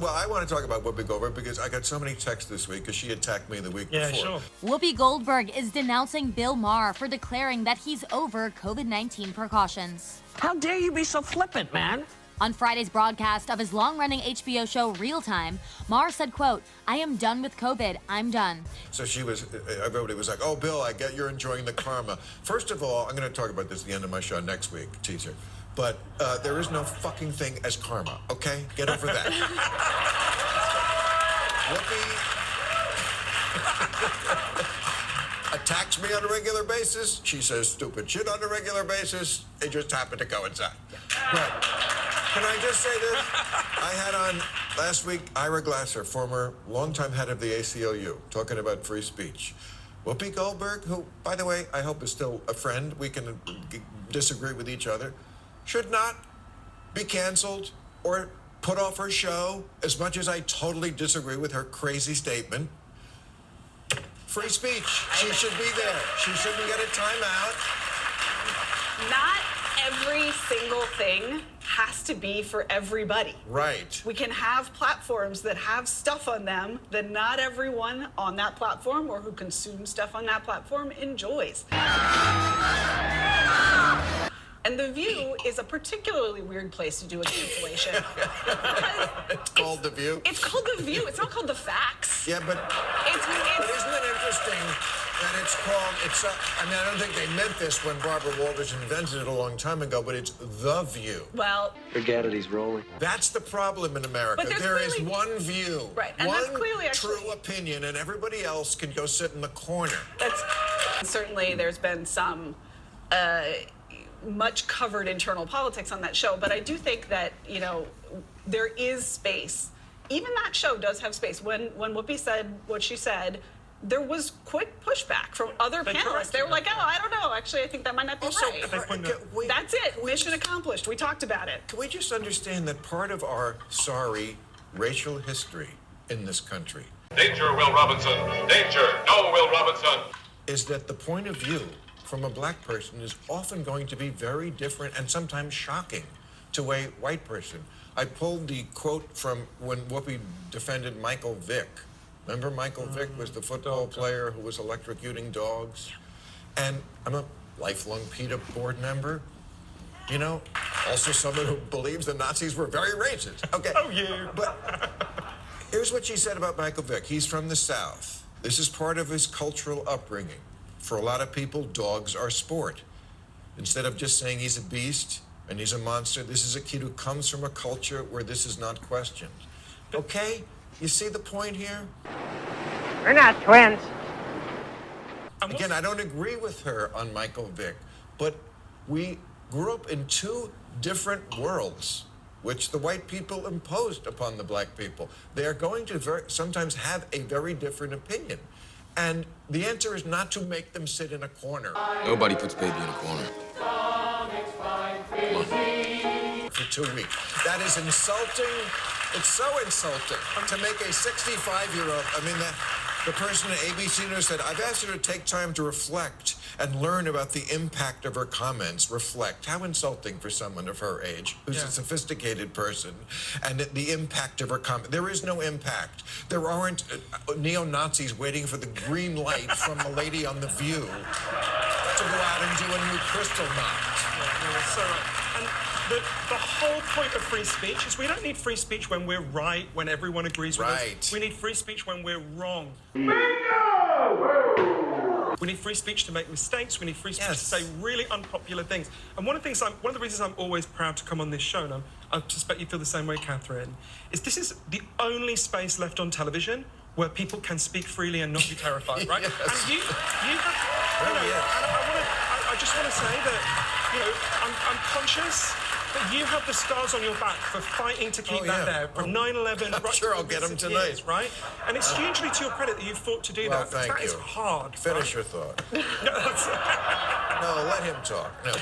Well, I want to talk about Whoopi Goldberg because I got so many texts this week because she attacked me the week before. Sure. Whoopi Goldberg is denouncing Bill Maher for declaring that he's over COVID-19 precautions. How dare you be so flippant, man? On Friday's broadcast of his long-running HBO show Real Time, Maher said, quote, "I am done with COVID. I'm done." So everybody was like, oh, Bill, I get you're enjoying the karma. First of all, I'm going to talk about this at the end of my show next week, teaser. But there is no fucking thing as karma, okay? Get over that. Whoopi attacks me on a regular basis. She says stupid shit on a regular basis. It just happened to coincide. But can I just say this? I had on last week Ira Glasser, former longtime head of the ACLU, talking about free speech. Whoopi Goldberg, who, by the way, I hope is still a friend. We can disagree with each other. Should not be canceled or put off her show, as much as I totally disagree with her crazy statement. Free speech. She should be there. She shouldn't get a timeout. Not every single thing has to be for everybody. Right. We can have platforms that have stuff on them that not everyone on that platform or who consumes stuff on that platform enjoys. And The View is a particularly weird place to do a cancellation. It's called The View? It's called The View. It's not called The Facts. Yeah, but isn't it interesting that it's called, I mean, I don't think they meant this when Barbara Walters invented it a long time ago, but it's The View. Well, Forget it, he's rolling. That's the problem in America. But There is one view, right, and one that's clearly true opinion, and everybody else can go sit in the corner. Certainly there's been some much covered internal politics on that show, but I do think that, you know, there is space. Even that show does have space. When Whoopi said what she said, there was quick pushback from other panelists. They were like, oh, I don't know. Actually, I think that might not be right. That's it. Mission accomplished. We talked about it. Can we just understand that part of our sorry racial history in this country? Danger, Will Robinson. Danger. No, Will Robinson. Is that the point of view from a black person is often going to be very different and sometimes shocking to a white person. I pulled the quote from when Whoopi defended Michael Vick. Remember Michael Vick was the football player who was electrocuting dogs? And I'm a lifelong PETA board member. You know, also someone who believes the Nazis were very racist. Okay. Oh, yeah. But here's what she said about Michael Vick. He's from the South. This is part of his cultural upbringing. For a lot of people, dogs are sport. Instead of just saying he's a beast and he's a monster, this is a kid who comes from a culture where this is not questioned. Okay? You see the point here? We're not twins. Again, I don't agree with her on Michael Vick, but we grew up in two different worlds, which the white people imposed upon the black people. They are going to sometimes have a very different opinion. And the answer is not to make them sit in a corner. Nobody puts baby in a corner. For 2 weeks. That is insulting. It's so insulting to make a 65-year-old, I mean, the person at ABC News said, I've asked her to take time to reflect and learn about the impact of her comments. Reflect. How insulting for someone of her age, who's a sophisticated person, and the impact of her comment. There is no impact. There aren't neo-Nazis waiting for the green light from the lady on The View to go out and do a new crystal knot. And the whole point of free speech is we don't need free speech when we're right, when everyone agrees with us. We need free speech when we're wrong. We need free speech to make mistakes. We need free speech to say really unpopular things. And one of the reasons I'm always proud to come on this show, and I suspect you feel the same way, Katherine, is this is the only space left on television where people can speak freely and not be terrified, right? Yes. And you have, I just want to say that, you know, I'm conscious that you have the scars on your back for fighting to keep that there from 9/11. I'm sure I'll get them tonight. Years, right? And it's hugely to your credit that you fought to do that. Thank you. That is hard. Finish your thought. No, let him talk. No.